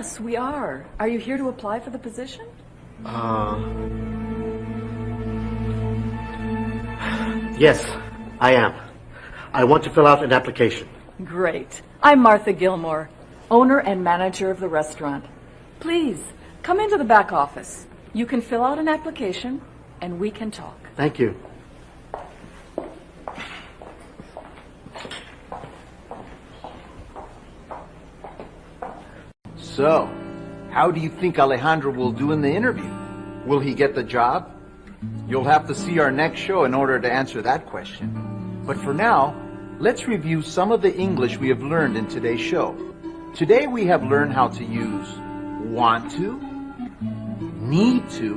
Yes, we are. Are you here to apply for the position? Yes, I am. I want to fill out an application. Great. I'm Martha Gilmore, owner and manager of the restaurant. Please, come into the back office. You can fill out an application, and we can talk. Thank you. So, how do you think Alejandro will do in the interview? Will he get the job? You'll have to see our next show in order to answer that question. But for now, let's review some of the English we have learned in today's show. Today we have learned how to use want to, need to,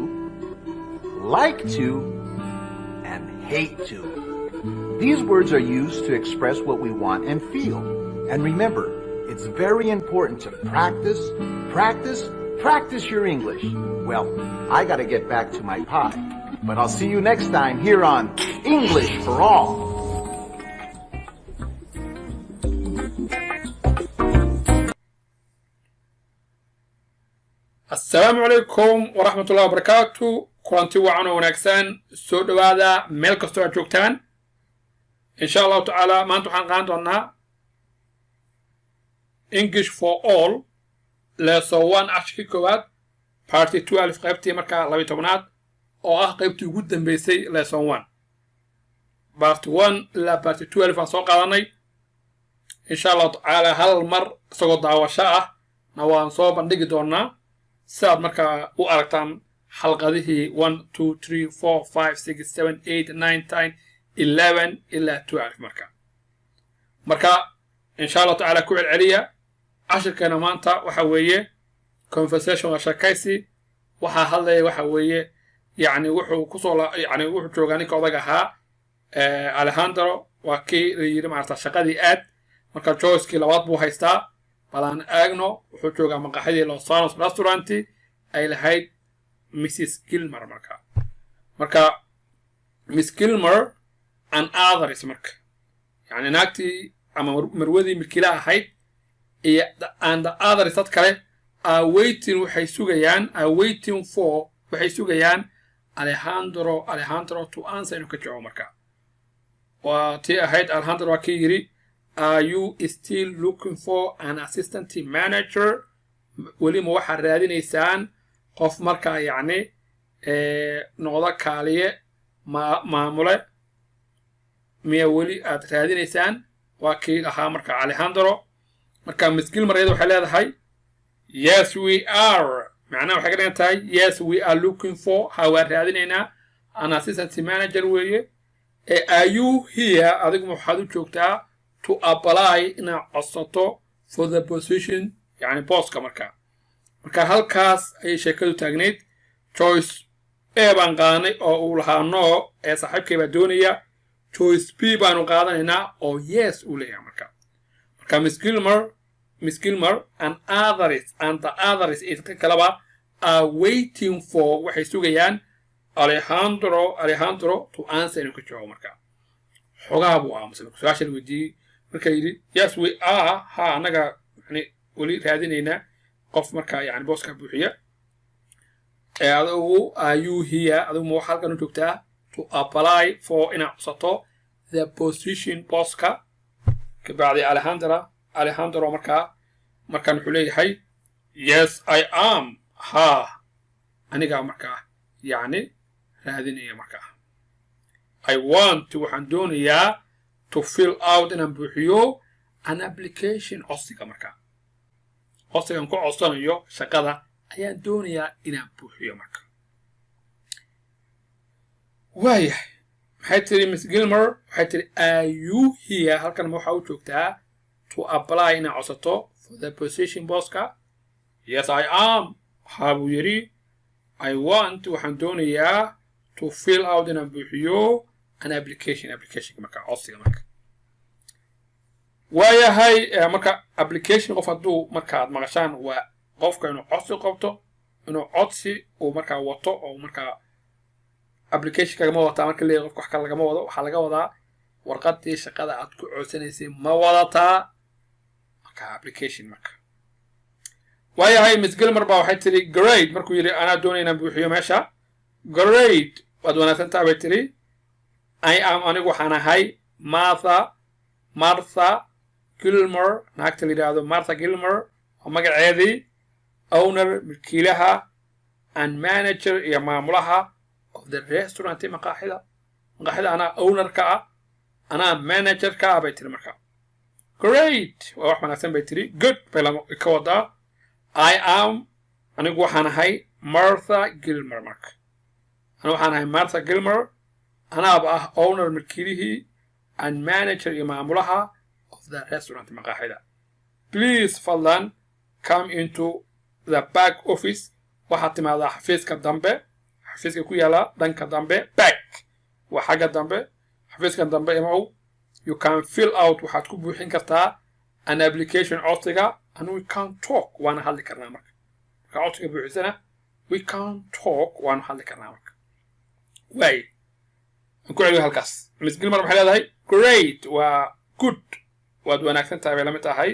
like to, and hate to. These words are used to express what we want and feel. And remember, it's very important to practice your English. Well, I gotta get back to my pie. But I'll see you next time here on English for All. السلام عليكم ورحمة الله وبركاته. كلانتي وعنا ونكسان سود هذا ملك استوى جوكتان إن شاء الله تعالى ما أنتم حنقاندونا English for All lesson 1 عشري كواد party 12 قيبتي مركا لبي تبنات أو قيبتي جدا بيسي lesson 1 part 1 لا part 12 فنسوق علاني إن شاء الله تعالى هالمر سقط دعوة شاء نوان صوبا نيجي دونا ساد مركا وأركتان حلقة ذي 1 2 3 4 5 6 7 8 9 10 11 إلا 12 مركا إن شاء الله تعالى كوع العليا عشر كان مانتا وحوية conversation وشاكايسي وحا هالي وحوية يعني وحو كسولا يعني وحو جوغاني كوضاقها أليخاندرو وكي يري معرتا شاقادي مركا جويسكي لواد بو هايستا بلان اغنو وحو جوغا مقاحيدي لو سانوس رستورانتي اي لهايد ميسيس كيلمر مركا ميس كيلمر and others مركا يعني ناكتي اما مرودي ملكيلا هايد and the others dad kale are waiting waxay sugayaan are waiting for waxay sugayaan Alejandro to answer inuu ka jawaabo marka waa tii ahayd Alejandro waa kii yiri are you still looking for an assistant team manager wali ma waxa raadinaysaan qof marka yani noqda kaaliye maamule miya wali aad raadinaysaan waa kii lahaa marka Alejandro marka miskil marayda waxay leedahay yes we are macnaheedu waxay ka dhigan tahay yes we are looking for how are raadinayna an assistant manager weeye are you here adigu waxaad u joogtaa to apply ina codsato for the position yani booska marka halkaas ay sheekadu taagneed choice A baan qaadanay oo uu lahaa no ee saaxiibkay baa doonaya choice B baanu qaadanaynaa oo yes uu leeyahay marka Miss Gilmore and the others is kalaba are waiting for waxay sugayaan Alejandro to answer inuu ka jawaabo marka xogaa buu aamusay su'aasha weydiiyay marka yiri yes we are ha anaga yani wali raadinayna qof marka yani booska buuxiya adigu are you here adigu ma halkan u joogtaa to apply for ina codsato the position booska ka bacdi Alejandro markaan wuxuu leeyahay yes I am ha aniga markaa yani raadinaya markaa I want waxaan doonayaa to fill out inaan buuxiyo an application codsiga markaa codsigan ku codsanayo shaqada ayaan doonayaa inaan buuxiyo marka waayahay maxay tiri Miss Gilmore waxay tiri are you here halkan ma waxaa u joogtaa to apply in codsato for the position booska yes I am habu yiri I want waxaan doonayaa to fill out in buuxiyo an application marka codsiga marka waayahay marka application qof haduu marka aad maqashaan waa qofka inuu codsi qabto inuu codsi oo marka wato oo marka application kagama wata marka leeyahay qof wax kale lagama wado waxa laga wadaa warqadii shaqada aad ku codsanaysay ma wadataa application marka waayahay Miss Gilmer baa waxay tiri great markuu yiri ana doonayna buuxiyo meesha great waad wanaagsan tahay bay tiri I am anigu waxaan ahay Martha Gilmer naagta la yiraahdo Martha Gilmer oo magaceedii owner milkiilaha and manager iyo maamulaha of the restaurant maqaaxida ana owner ka ah ana manager ka ah bay tiri markaa great waa wax wanaagsan bay tiri good bay ka wadaa I am anigu waxaan ahay Martha Gilmer marka anigu waxaan ahay Martha Gilmer anaaba ah owner milkiilihii and manager iyo maamulaha of the restaurant maqaaxida please fadlan come into the back office waxaad timaadaa xafiiska dambe xafiiska ku yaala dhanka dambe back waa xagga dambe xafiiska dambe imaw you can fill out waxaad ku buuxin kartaa an application codsiga and we can talk waana hadli karnaa marka codsiga buuxisana we can talk waana hadli karnaa marka waay aan ku celiyo halkaas Miss Gilmer waxay leedahay great waa good waad wanaagsan tahay bay la mid tahay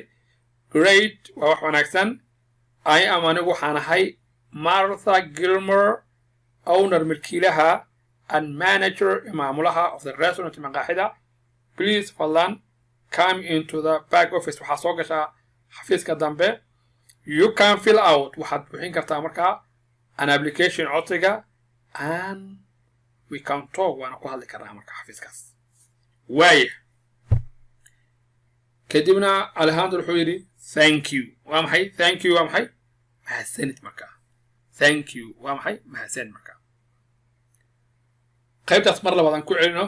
great waa wax wanaagsan I am anigu waxaan ahay Martha Gilmer owner milkiilaha and manager maamulaha of the restaurant maqaaxida please fadlan come into the back office waxaa soo gashaa xafiiska dambe you can fill out waxaad buuxin kartaa markaa an application codsiga and we can talk waana ku hadli karnaa marka xafiiskaas waaya kadibna Alejandro wuxuu yidhi thank you waa maxay thank you waa maxay mahadsanid markaa thank you waa maxay mahadsanid markaa qaybtaas mar labaad aan ku celino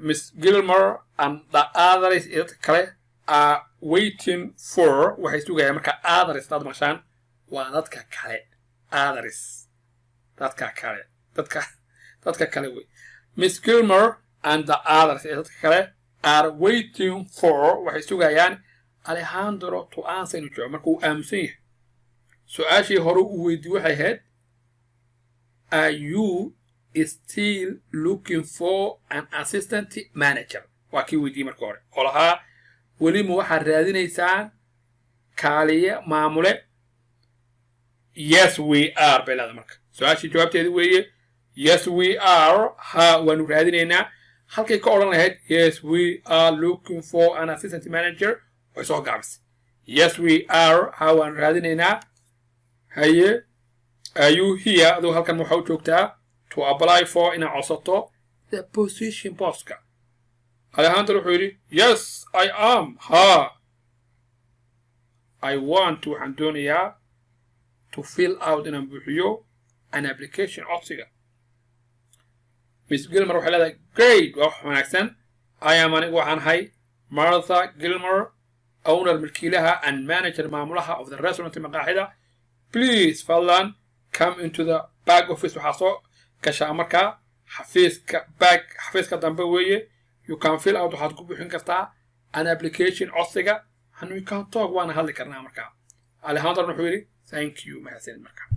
Miss Gilmer and the others kale are waiting for waxay sugayaan marka others dad mashaan waa dadka kale others dadka kale dadka kale way Miss Gilmer and the others dadka kale are waiting for waxay sugayaan Alejandro to answer inuu joogo marka uu aamusan yahay su'aashii hore uu weydiiyey waxay ahayd are you still looking for an assistant manager waa kii weydiiyey marka hore oo lahaa weli ma waxaad raadinaysaan kaaliye maamule yes we are bay leedahay marka su'aashii jawaabteedi weeye yes we are ha waanu raadinaynaa halkay ka odhan lahayd yes we are looking for an assistant manager way soo gaabisay yes we are ha waanu raadinaynaa haye are you here aduu halkan waxaa u joogtaa to apply for in codsato the position postka Alejandro wuxuu yidhi yes I am ha I want waxaan doonayaa to fill out inaan buuxiyo an application codsiga Miss Gilmer waxay leedahay great waa wax wanaagsan I am anigu waxaan ahay Martha Gilmer owner milkiilaha and manager maamulaha of the restaurant maqaaxida please fadlan come into the back office waxaa soo gashaa markaa xafiiska dambe weeye you can fill out waxaad ku buuxin kartaa an application codsiga and we can talk waana hadli karnaa markaa Alejandro wuxuu yidhi thank you mahadsanid markaa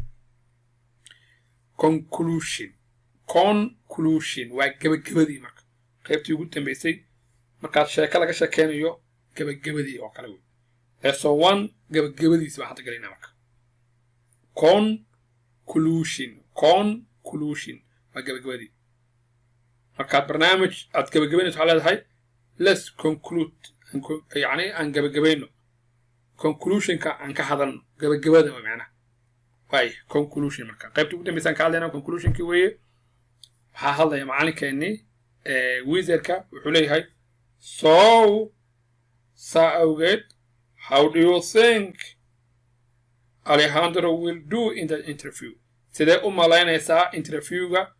conclusion waa gabagabadii marka qaybtii ugu dambeysay markaad sheeko laga sheekeynayo gabagabadii oo kale wey lesson 1 gabagabadiisa baan hadda galaynaa marka conclusion waa gabagabadii markaad barnaamij aad gabagabaynayso waxaa leedahay let's conclude yani aan gabagabayno conclusionka aan ka hadalno gabagabada waa macnaha waay conclusion marka qaybtii ugu dambeysaan ka hadlaynaa conclusionkii weeye waxaa hadlaya macalinkeenii wizardka wuxuu leeyahay so saa awgeed how do you think Alejandro will do in the interview sidee u malaynaysaa interviewga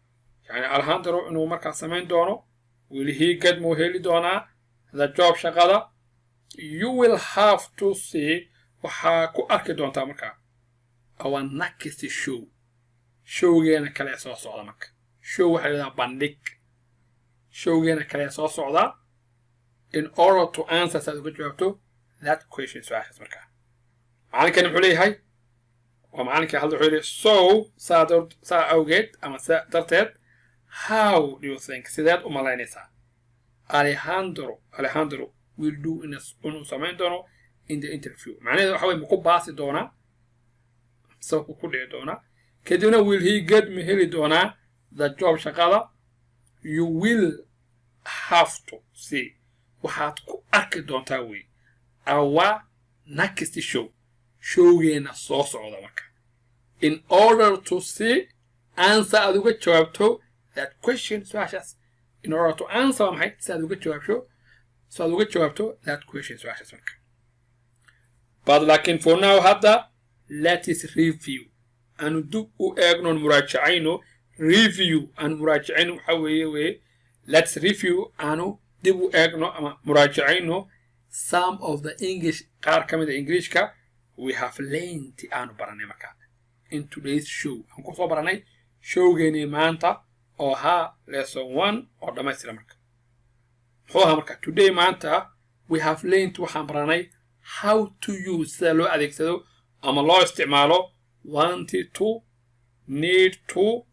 yani Alejandro inuu markaa samayn doono will he get muu heli doonaa the job shaqada you will have to see waxaa ku arki doontaa markaa our next showgeena kale soo socda marka show waxay leedahay bandhig showgeena kale soo socda in order to answer saad uga jawaabto that question su'aashaas markaa macalinkani wuxuu leeyahay waa macalinkii hadda wuxuu leeyahay so saa awgeed ama saa darteed how do you think sideed u malaynaysaa Alejandro will do inuu samayn doono in the interview macnaheedu waxa way ma ku baasi doonaa so ku dhici doona kadibna will he get me heli doona the job shaqada you will have to see waxaad ku arki doontaa wey our next show showgeena soo socda marka in order to see answer aad uga jawaabto that question su'aashaas in order to answer maxay si aad uga jawaabto that question su'aashaas marka but laakiin for now hadda let us review anu dib u eegno muraajacayno review and muraajacayno waxa weeye let's review anu dib u eegno ama muraajacayno some of the English qaar kamid Englishka we have learned anu baranay marka in today's show aan ku soo baranay showgeeni maanta oo ha lesson 1 oo dhamaystiran marka marka today maanta we have learned waxaan baranay how to use sida loo adeegsado ama loo isticmaalo wanted to, need to,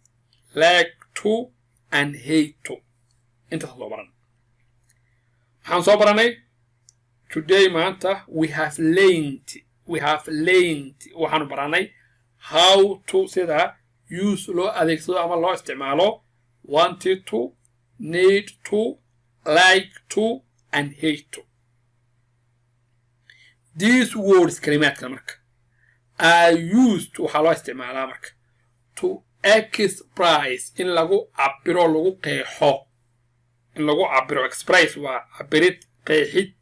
like to, and hate to. Intaas loo baran. Waxaan soo baranay today maanta we have learned waxaan baranay how to sida use loo adeegsado ama loo isticmaalo wanted to, need to, like to, and hate to. These words kalimaadka marka are used waxaa loo isticmaalaa marka to express in lagu cabiro lagu qeexo in lagu cabiro express waa cabirid qeexid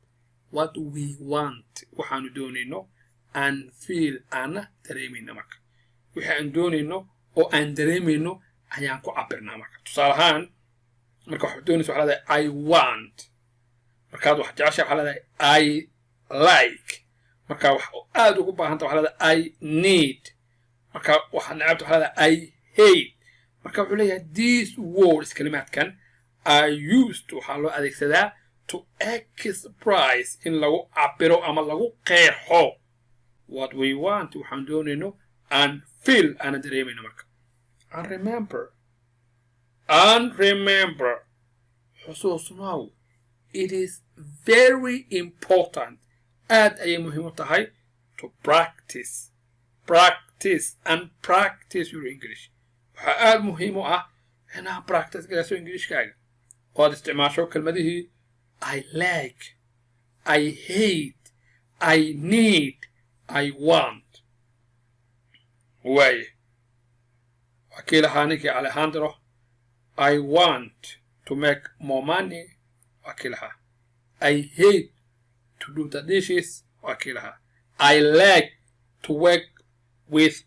what we want waxaanu doonayno and feel aan dareemayno marka wixii aan doonayno oo aan dareemayno ayaan ku cabirnaa marka tusaale ahaan marka waxaad doonayso waxaa leedahay I want markaad wax jeceshahay waxaa leedahay I like marka wax aad ugu baahanta waxaa leedahay I need marka waxa necabta waxaa leedahay I hate marka wuxuu leeyahay these words kalimaadkan are used waxaa loo adeegsadaa to express in lagu cabiro ama lagu qeexo what we want waxaan doonayno and feel ana dareemayno marka and remember xusuusnow it is very important aad ayay muhiim u tahay to practice your English waxaa aad muhiim u ah inaad practice garayso Englishkaaga oo aad isticmaasho kelmadihii I like, I hate, I need, I want. Way. Wakil Haniki Alejandro, I want to make more money. Wakilha. I hate to do the dishes. Wakilha. I like to work with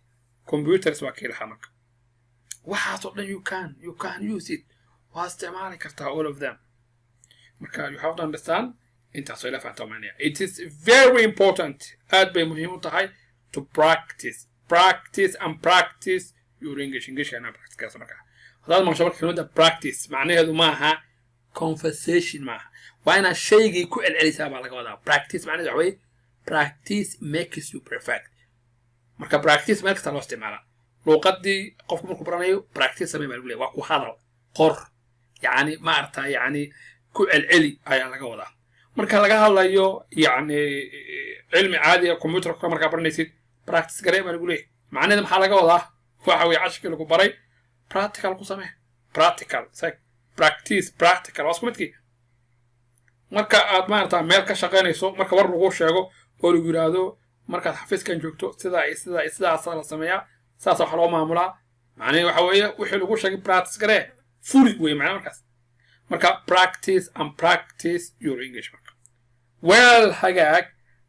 computers. Wakilha. What you can use it. What's the all of them? You have to understand it is very important to practice your English practice معناها معها conversation معها وأنا شيء يكون الإليسا بالقوة practice معناها practice makes you perfect practice makes الله استعمالها لو قدي قفكم الكبرانيو practice سمي بالقولي وكو هذا قر يعني ما أرتا يعني ku celceli ayaa laga wadaa marka laga hadlayo yani cilmi caadi ah computer marka baranaysid practice garee baa lagu leeyahay macnaheedu maxaa laga wadaa waxa way cashka lagu baray practical ku samee practical wasku midkii marka aad maarta meel ka shaqeynayso marka war lagu sheego oo lagu yiraahdo markaad xafiiskan joogto sida la sameeyaa saas wax loo maamulaa macnaheedu waxa weeye wixii lagu sheegay practice garee fully way macnaheedu markaas marka practice your English well hagaag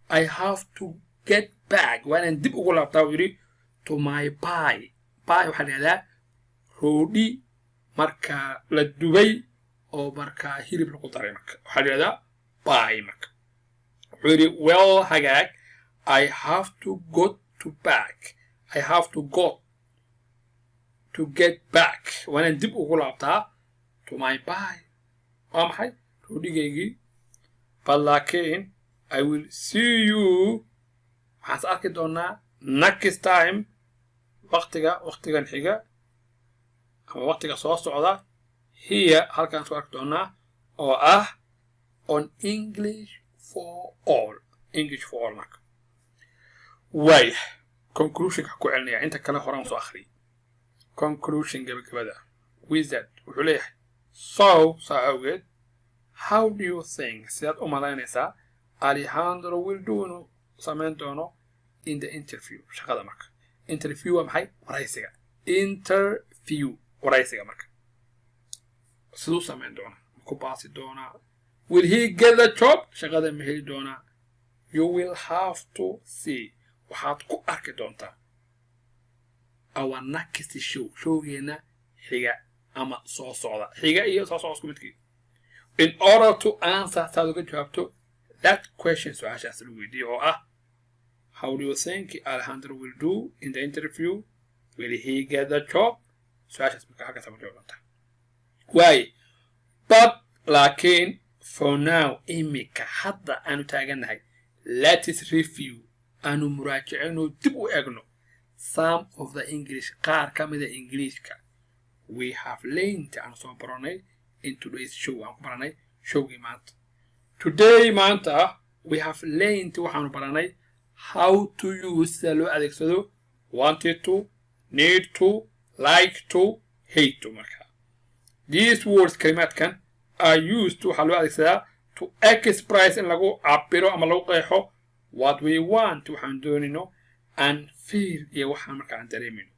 I have to get back waan dib ugu laabtaa yiri to my pie waxa la yiraahdaa roodi marka la dubay oo marka hilib lagu daray marka waxa la yiraahdaa pie marka yiri well hagaag I have to go to get back waan dib ugu laabtaa to my pie maxay roodigeygii but laakiin I will see you waxaan arki doonaa next time waqtigan xiga ama waqtiga soo socda here halkaan soo arki doonaa oo ah on English for all marka way conclusion ku celinaya inta kale horaan soo akhri conclusion gabagabada wizard wuxuu leeyahay so awgeed how do you think sidaad u malaynaysaa Alejandro will do samayn doono in the interview shaqada marka interview waa maxay waraysiga interview waraysiga marka siduu samayn doona ku baasi doona will he get the job shaqada ma heli doona you will have to see waxaad ku arki doontaa our next showgeena xiga ama soo socda xiga iyo soo socda isku midkii in order to answer saad uga jawaabto that question su'aashaas lagu weydiiyo oo ah how do you think Alejandro will do in the interview will he get the job su'aashaas marka halka sabab doonta why but laakiin for now imika hadda aanu taaganahay let us review aanu muraajacino dib u eegno some of the English qaar ka mid ah Englishka we have learned and so baranay in today's show aan ku baranay showgii maanta today maanta we have learned waxaanu baranay how to use loo adeegsado wanted to need to like to hate to marka these words kalimaadkan are used waxaa loo adeegsadaa to express in lagu cabiro ama lagu qeexo what we want waxaan doonayno and feel iyo waxaan markaan dareemayno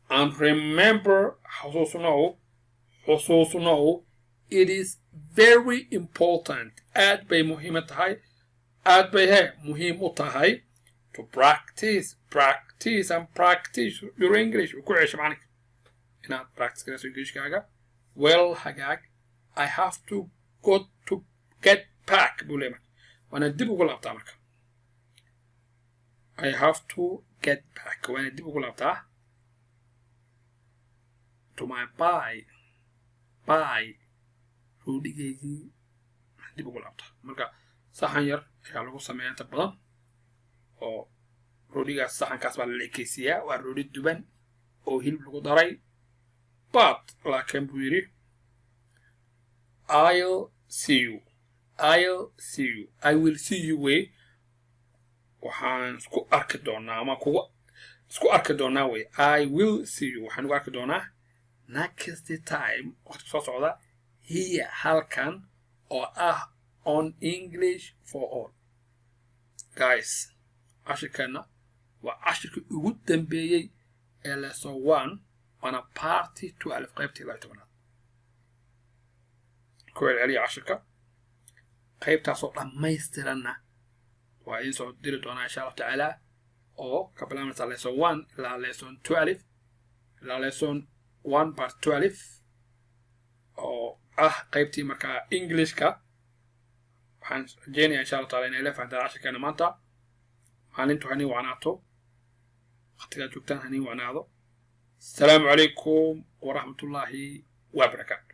and remember xusuusnow it is very important aad bay muhiim u tahay to practice your English ku cesho macnaha inaad practice garayso Englishkaaga well hagaag I have to go to get back buu leeyahay waana dib ugu laabtaa marka I have to get back waana dib ugu laabtaa to my buy roodigeygii dib ugu laabtaa marka saxan yar ayaa lagu sameeyaa inta badan oo roodigaas saxankaas baa la ekeysiyaa waa roodi duban oo hilib lagu daray but laakiin buu yidhi I'll see you I will see you way waxaan isku arki doonaa ama kuwa isku arki doonaa way I will see you waxaan ugu arki doonaa next time waqti soo socda here halkan oo ah on English for all guys ashirkana waa ashirkii ugu dambeeyay ee lesson 1 waana party 12 qaybtii 12 كويل علي عشرة قيب تصور دميسترنا وإن سو ديرو دونا إن شاء الله تعالى أو قبل ما نصل lesson 1 إلى lesson 12 إلى lesson 1 part 12 أو قيبتي مركا English كا حن جيني إن شاء الله تعالى إلى فهذا عشرة كان مانتا هننتو هني وعناتو اختلاف جوكتان هني وعناتو السلام عليكم ورحمة الله وبركاته